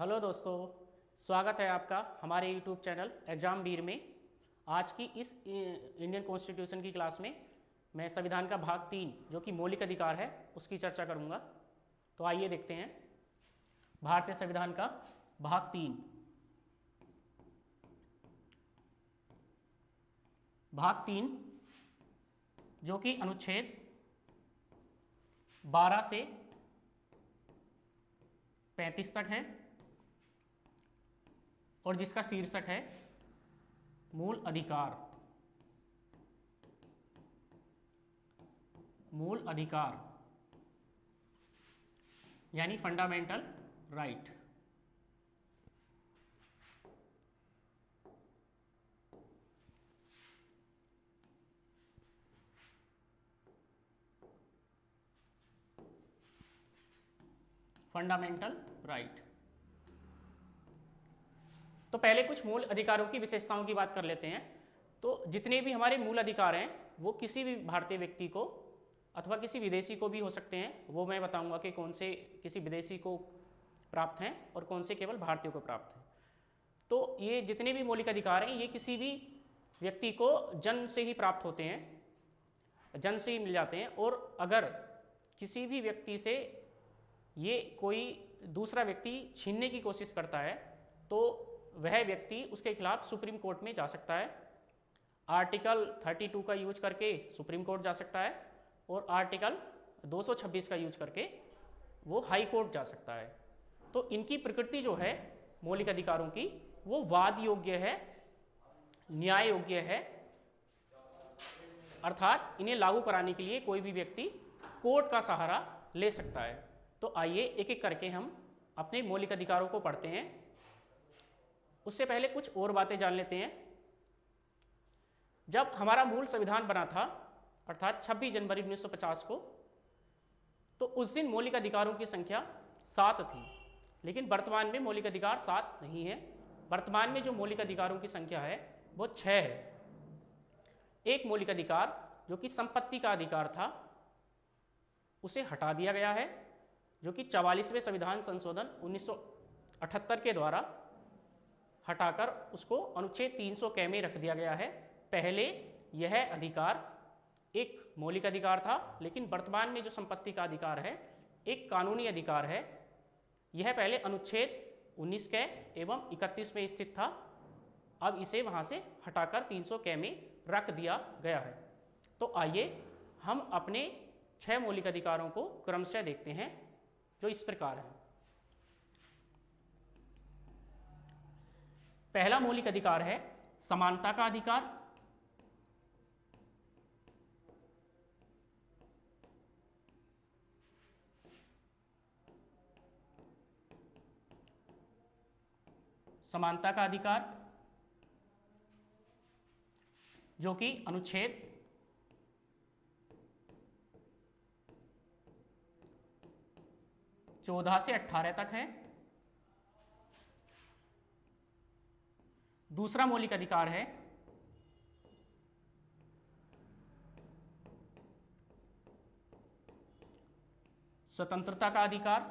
Hello दोस्तों, स्वागत है आपका हमारे यूट्यूब चैनल एग्ज़ाम वीर में। आज की इस इंडियन कॉन्स्टिट्यूशन की क्लास में मैं संविधान का भाग 3 जो कि मौलिक अधिकार है उसकी चर्चा करूंगा। तो आइए देखते हैं भारतीय संविधान का भाग 3। भाग 3 जो कि अनुच्छेद 12 से 35 तक है और जिसका शीर्षक है मूल अधिकार। मूल अधिकार यानी फंडामेंटल राइट। Fundamental right. तो पहले कुछ मूल अधिकारों की विशेषताओं की बात कर लेते हैं। तो जितने भी हमारे मूल अधिकार हैं वो किसी भी भारतीय व्यक्ति को अथवा किसी विदेशी को भी हो सकते हैं। वो मैं बताऊंगा कि कौन से किसी विदेशी को प्राप्त हैं और कौन से केवल भारतीय को प्राप्त हैं। तो ये जितने भी मौलिक अधिकार हैं ये किसी भी व्यक्ति को जन्म से ही प्राप्त होते हैं, जन्म से ही मिल जाते हैं। और अगर किसी भी व्यक्ति से ये कोई दूसरा व्यक्ति छीनने की कोशिश करता है तो वह व्यक्ति उसके खिलाफ सुप्रीम कोर्ट में जा सकता है। आर्टिकल 32 का यूज करके सुप्रीम कोर्ट जा सकता है और आर्टिकल 226 का यूज करके वो हाई कोर्ट जा सकता है। तो इनकी प्रकृति जो है मौलिक अधिकारों की वो वाद योग्य है, न्याय योग्य है, अर्थात इन्हें लागू कराने के लिए कोई भी व्यक्ति कोर्ट का सहारा ले सकता है। तो आइए एक एक करके हम अपने मौलिक अधिकारों को पढ़ते हैं। उससे पहले कुछ और बातें जान लेते हैं। जब हमारा मूल संविधान बना था अर्थात 26 जनवरी 1950 को, तो उस दिन मौलिक अधिकारों की संख्या 7 थी। लेकिन वर्तमान में मौलिक अधिकार 7 नहीं है। वर्तमान में जो मौलिक अधिकारों की संख्या है वो 6 है। एक मौलिक अधिकार जो कि संपत्ति का अधिकार था उसे हटा दिया गया है, जो कि 44वें संविधान संशोधन 1978 के द्वारा हटाकर उसको अनुच्छेद 300 क में रख दिया गया है। पहले यह अधिकार एक मौलिक अधिकार था, लेकिन वर्तमान में जो संपत्ति का अधिकार है एक कानूनी अधिकार है। यह पहले अनुच्छेद 19 क एवं 31 में स्थित था, अब इसे वहां से हटाकर 300 क में रख दिया गया है। तो आइए हम अपने 6 मौलिक अधिकारों को क्रमशः देखते हैं जो इस प्रकार है। पहला मौलिक अधिकार है समानता का अधिकार। समानता का अधिकार जो कि अनुच्छेद 14 से 18 तक है। दूसरा मौलिक अधिकार है स्वतंत्रता का अधिकार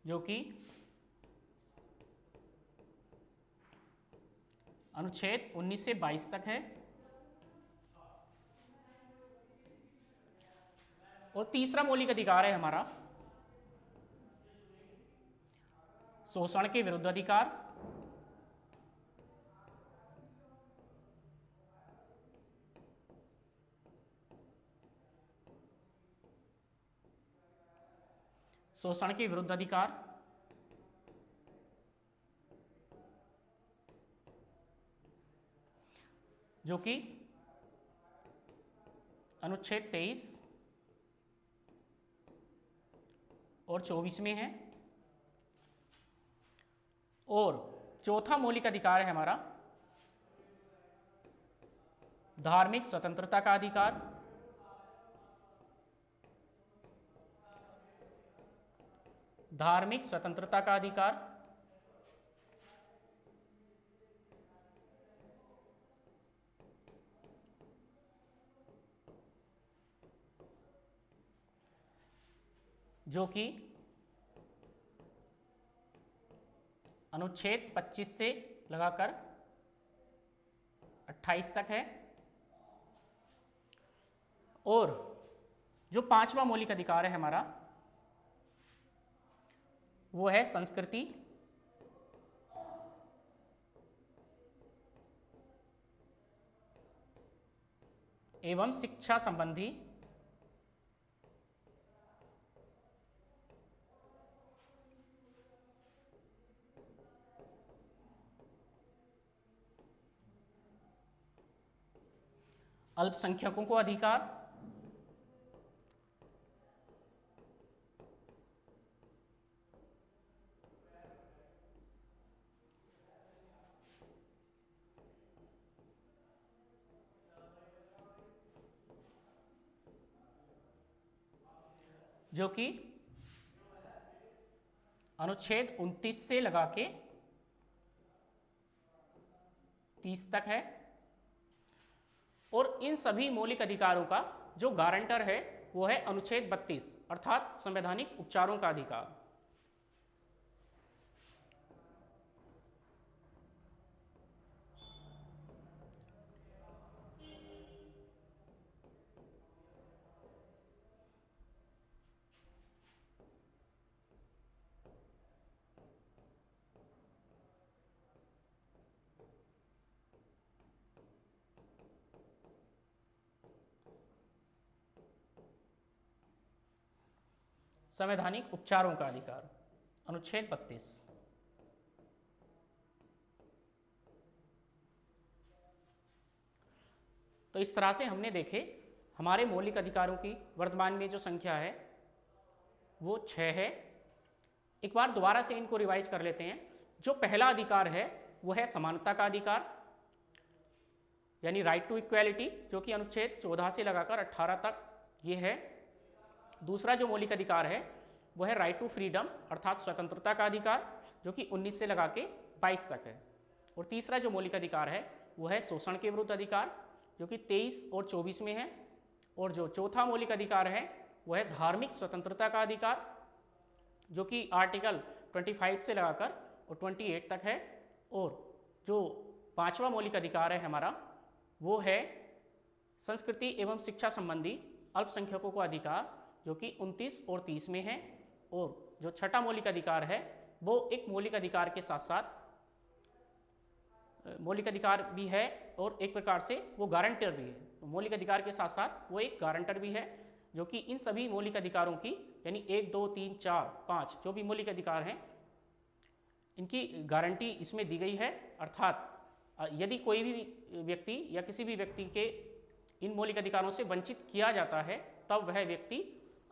जो कि अनुच्छेद 19 से 22 तक है। और तीसरा मौलिक अधिकार है हमारा शोषण के विरुद्ध अधिकार शोषण के विरुद्ध अधिकार जो कि अनुच्छेद 23 और 24 में है। और चौथा मौलिक अधिकार है हमारा धार्मिक स्वतंत्रता का अधिकार धार्मिक स्वतंत्रता का अधिकार जो कि अनुच्छेद 25 से लगाकर 28 तक है। और जो पांचवा मौलिक अधिकार है हमारा, वो है संस्कृति एवं शिक्षा संबंधी अल्पसंख्यकों को अधिकार, जो कि अनुच्छेद 29 से लगा के 30 तक है। और इन सभी मौलिक अधिकारों का जो गारंटर है वो है अनुच्छेद 32 अर्थात संवैधानिक उपचारों का अधिकार। संवैधानिक उपचारों का अधिकार अनुच्छेद 32। तो इस तरह से हमने देखे हमारे मौलिक अधिकारों की वर्तमान में जो संख्या है वो 6 है। एक बार दोबारा से इनको रिवाइज कर लेते हैं। जो पहला अधिकार है वो है समानता का अधिकार, यानी राइट टू इक्वालिटी, जो कि अनुच्छेद 14 से लगाकर 18 तक ये है। दूसरा जो मौलिक अधिकार है वो है राइट टू फ्रीडम अर्थात स्वतंत्रता का अधिकार, जो कि 19 से लगा के 22 तक है। और तीसरा जो मौलिक अधिकार है वो है शोषण के विरुद्ध अधिकार, जो कि 23 और 24 में है। और जो चौथा मौलिक अधिकार है वो है धार्मिक स्वतंत्रता का अधिकार, जो कि आर्टिकल 25 से लगाकर और 28 तक है। और जो पांचवा मौलिक अधिकार है हमारा वो है संस्कृति एवं शिक्षा संबंधी अल्पसंख्यकों को अधिकार, जो कि 29 और 30 में है। और जो छठा मौलिक अधिकार है वो एक मौलिक अधिकार के साथ साथ मौलिक अधिकार भी है और एक प्रकार से वो गारंटर भी है। तो मौलिक अधिकार के साथ साथ वो एक गारंटर भी है, जो कि इन सभी मौलिक अधिकारों की यानी 1, 2, 3, 4, 5 जो भी मौलिक अधिकार हैं इनकी गारंटी इसमें दी गई है। अर्थात यदि कोई भी व्यक्ति या किसी भी व्यक्ति के इन मौलिक अधिकारों से वंचित किया जाता है तब वह व्यक्ति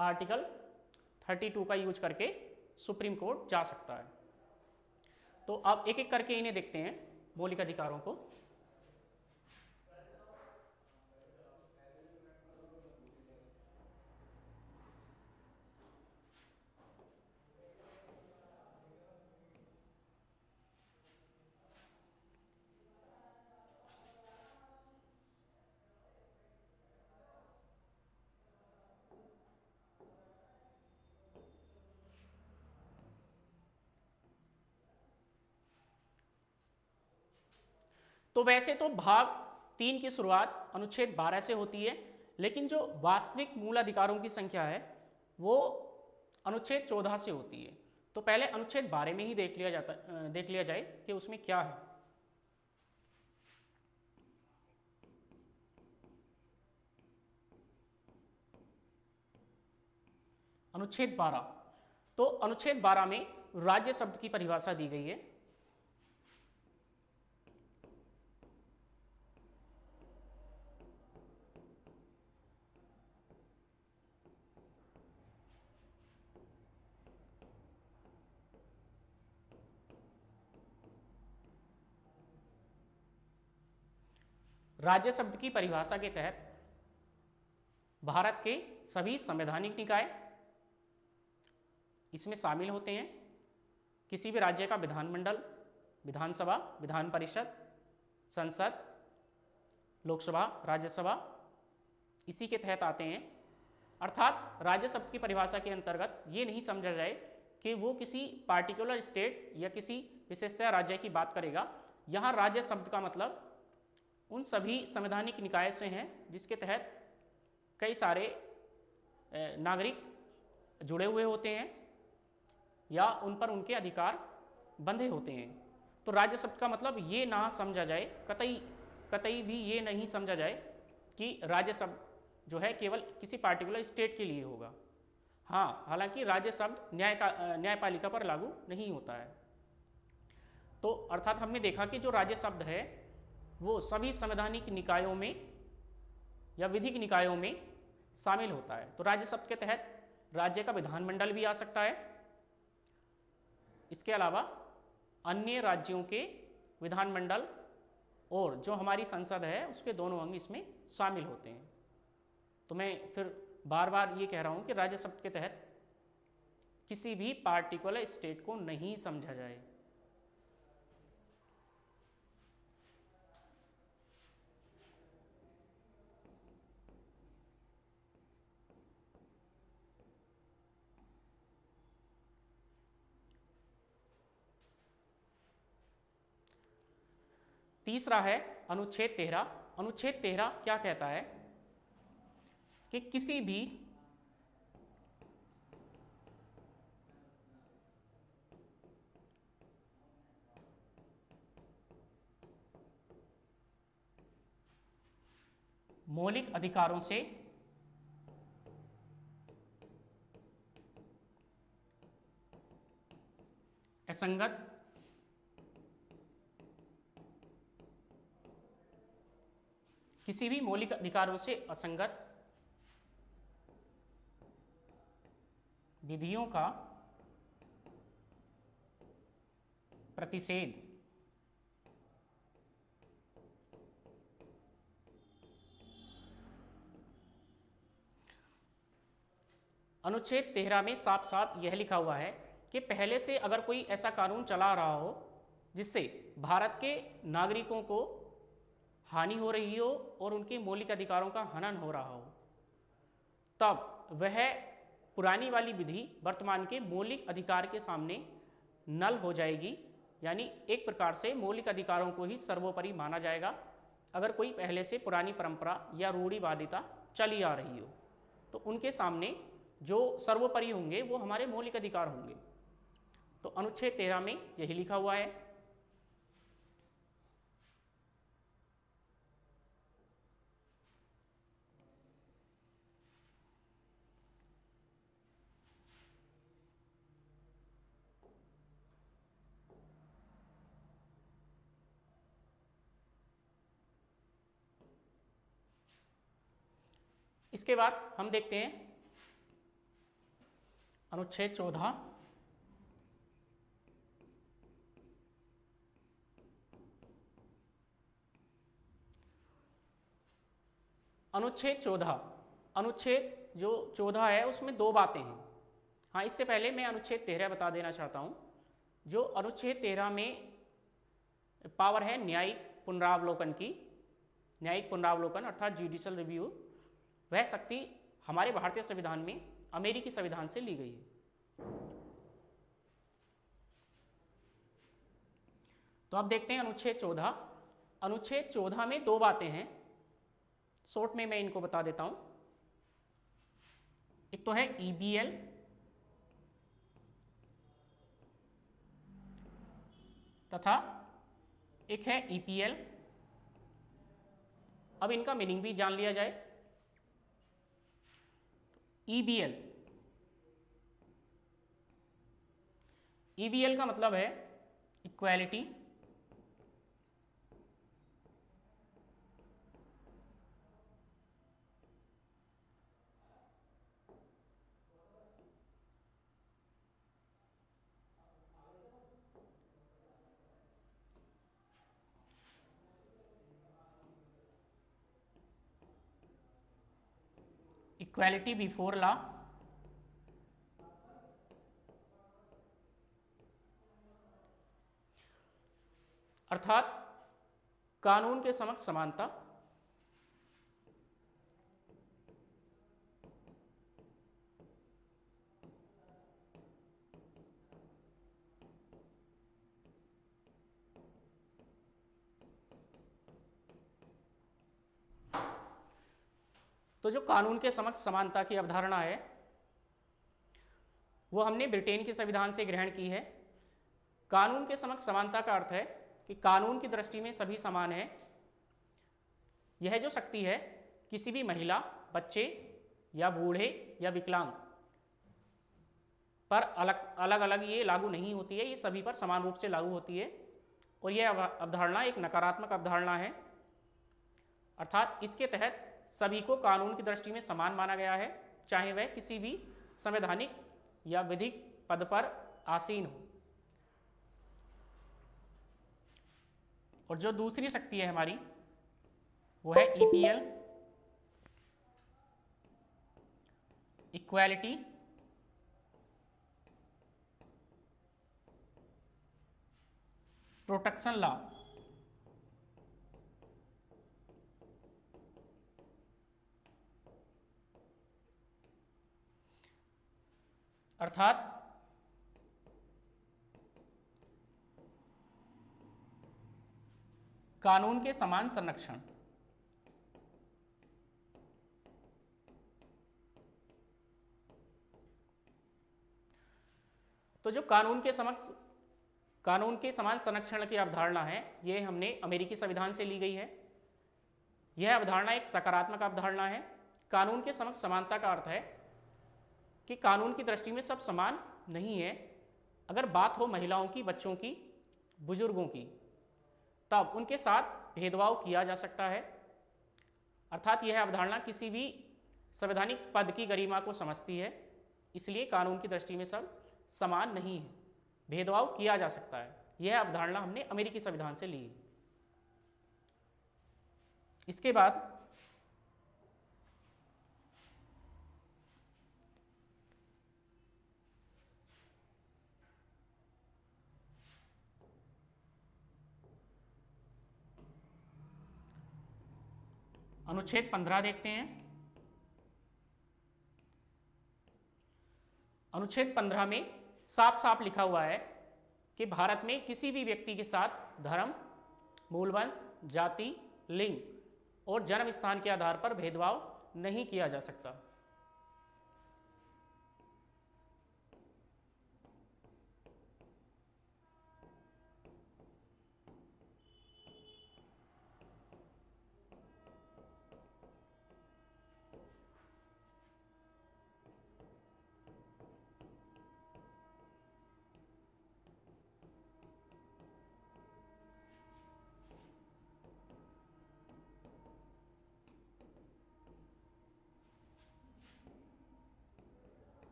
आर्टिकल 32 का यूज करके सुप्रीम कोर्ट जा सकता है। तो अब एक एक करके इन्हें देखते हैं मौलिक अधिकारों को। तो वैसे तो भाग 3 की शुरुआत अनुच्छेद 12 से होती है, लेकिन जो वास्तविक मूल अधिकारों की संख्या है वो अनुच्छेद 14 से होती है। तो पहले अनुच्छेद 12 में ही देख लिया जाए कि उसमें क्या है। अनुच्छेद 12, तो अनुच्छेद 12 में राज्य शब्द की परिभाषा दी गई है। राज्य शब्द की परिभाषा के तहत भारत के सभी संवैधानिक निकाय इसमें शामिल होते हैं। किसी भी राज्य का विधानमंडल, विधानसभा, विधान परिषद, संसद, लोकसभा, राज्यसभा इसी के तहत आते हैं। अर्थात राज्य शब्द की परिभाषा के अंतर्गत ये नहीं समझा जाए कि वो किसी पार्टिकुलर स्टेट या किसी विशेषतः राज्य की बात करेगा। यहाँ राज्य शब्द का मतलब उन सभी संवैधानिक निकाय से हैं जिसके तहत कई सारे नागरिक जुड़े हुए होते हैं या उन पर उनके अधिकार बंधे होते हैं। तो राज्य शब्द का मतलब ये ना समझा जाए, कतई भी ये नहीं समझा जाए कि राज्य शब्द जो है केवल किसी पार्टिकुलर स्टेट के लिए होगा। हाँ, हालांकि राज्य शब्द न्यायपालिका पर लागू नहीं होता है। तो अर्थात हमने देखा कि जो राज्य शब्द है वो सभी संवैधानिक निकायों में या विधिक निकायों में शामिल होता है। तो राज्य शब्द के तहत राज्य का विधानमंडल भी आ सकता है। इसके अलावा अन्य राज्यों के विधानमंडल और जो हमारी संसद है उसके दोनों अंग इसमें शामिल होते हैं। तो मैं फिर बार बार ये कह रहा हूँ कि राज्य शब्द के तहत किसी भी पार्टिकुलर स्टेट को नहीं समझा जाए। तीसरा है अनुच्छेद 13। अनुच्छेद 13 क्या कहता है कि किसी भी मौलिक अधिकारों से असंगत किसी भी मौलिक अधिकारों से असंगत विधियों का प्रतिषेध अनुच्छेद 13 में साफ साफ यह लिखा हुआ है कि पहले से अगर कोई ऐसा कानून चला रहा हो जिससे भारत के नागरिकों को हानि हो रही हो और उनके मौलिक अधिकारों का हनन हो रहा हो, तब वह पुरानी वाली विधि वर्तमान के मौलिक अधिकार के सामने नल हो जाएगी। यानी एक प्रकार से मौलिक अधिकारों को ही सर्वोपरि माना जाएगा अगर कोई पहले से पुरानी परंपरा या रूढ़िवादिता चली आ रही हो, तो उनके सामने जो सर्वोपरि होंगे वो हमारे मौलिक अधिकार होंगे। तो अनुच्छेद 13 में यही लिखा हुआ है। इसके बाद हम देखते हैं अनुच्छेद 14। अनुच्छेद 14, अनुच्छेद जो 14 है उसमें दो बातें हैं। हाँ, इससे पहले मैं अनुच्छेद 13 बता देना चाहता हूँ। जो अनुच्छेद 13 में पावर है न्यायिक पुनरावलोकन की, न्यायिक पुनरावलोकन अर्थात जुडिशियल रिव्यू, वह शक्ति हमारे भारतीय संविधान में अमेरिकी संविधान से ली गई है। तो अब देखते हैं अनुच्छेद 14। अनुच्छेद 14 में दो बातें हैं, शॉर्ट में मैं इनको बता देता हूं। एक तो है EBL तथा एक है EPL। अब इनका मीनिंग भी जान लिया जाए। EBL का मतलब है इक्वालिटी, इक्वालिटी बिफोर लॉ, अर्थात कानून के समक्ष समानता। तो जो कानून के समक्ष समानता की अवधारणा है वो हमने ब्रिटेन के संविधान से ग्रहण की है। कानून के समक्ष समानता का अर्थ है कि कानून की दृष्टि में सभी समान हैं। यह जो शक्ति है किसी भी महिला, बच्चे या बूढ़े या विकलांग पर अलग अलग ये लागू नहीं होती है, ये सभी पर समान रूप से लागू होती है। और यह अवधारणा एक नकारात्मक अवधारणा है, अर्थात इसके तहत सभी को कानून की दृष्टि में समान माना गया है, चाहे वह किसी भी संवैधानिक या विधिक पद पर आसीन हो। और जो दूसरी शक्ति है हमारी वो है ईपीएल, इक्वालिटी प्रोटेक्शन लॉ। अर्थात कानून के समान संरक्षण। तो जो कानून के समान संरक्षण की अवधारणा है ये हमने अमेरिकी संविधान से ली गई है। यह अवधारणा एक सकारात्मक अवधारणा है। कानून के समक्ष समानता का अर्थ है कि कानून की दृष्टि में सब समान नहीं है। अगर बात हो महिलाओं की, बच्चों की, बुजुर्गों की, तब उनके साथ भेदभाव किया जा सकता है। अर्थात यह अवधारणा किसी भी संवैधानिक पद की गरिमा को समझती है, इसलिए कानून की दृष्टि में सब समान नहीं है, भेदभाव किया जा सकता है। यह अवधारणा हमने अमेरिकी संविधान से ली। इसके बाद अनुच्छेद 15 देखते हैं। अनुच्छेद 15 में साफ साफ लिखा हुआ है कि भारत में किसी भी व्यक्ति के साथ धर्म, मूलवंश, जाति, लिंग और जन्म स्थान के आधार पर भेदभाव नहीं किया जा सकता।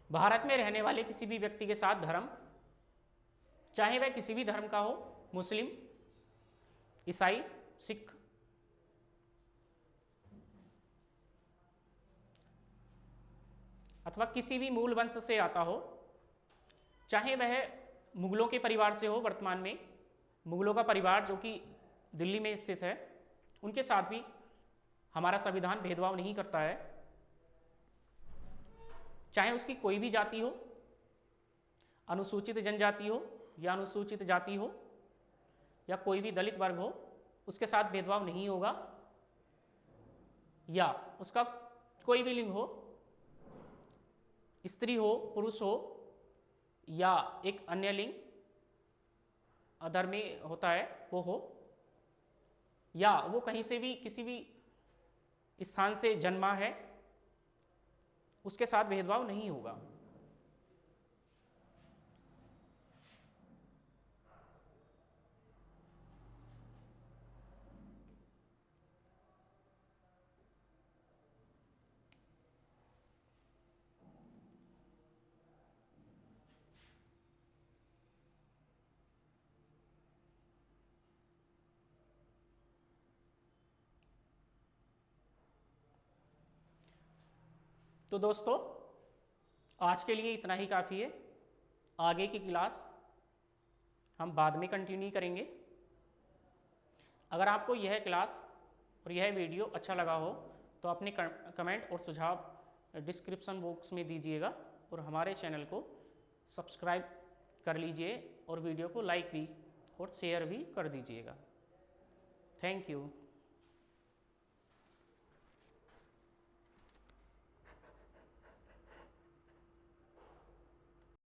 भारत में रहने वाले किसी भी व्यक्ति के साथ धर्म, चाहे वह किसी भी धर्म का हो, मुस्लिम, ईसाई, सिख, अथवा किसी भी मूल वंश से आता हो, चाहे वह मुगलों के परिवार से हो, वर्तमान में मुगलों का परिवार जो कि दिल्ली में स्थित है, उनके साथ भी हमारा संविधान भेदभाव नहीं करता है। चाहे उसकी कोई भी जाति हो, अनुसूचित जनजाति हो या अनुसूचित जाति हो या कोई भी दलित वर्ग हो, उसके साथ भेदभाव नहीं होगा। या उसका कोई भी लिंग हो, स्त्री हो, पुरुष हो या एक अन्य लिंग अदर में होता है वो हो, या वो कहीं से भी किसी भी स्थान से जन्मा है, उसके साथ भेदभाव नहीं होगा। तो दोस्तों आज के लिए इतना ही काफ़ी है। आगे की क्लास हम बाद में कंटिन्यू करेंगे। अगर आपको यह क्लास और यह वीडियो अच्छा लगा हो तो अपने कमेंट और सुझाव डिस्क्रिप्शन बॉक्स में दीजिएगा और हमारे चैनल को सब्सक्राइब कर लीजिए और वीडियो को लाइक भी और शेयर भी कर दीजिएगा। Thank you.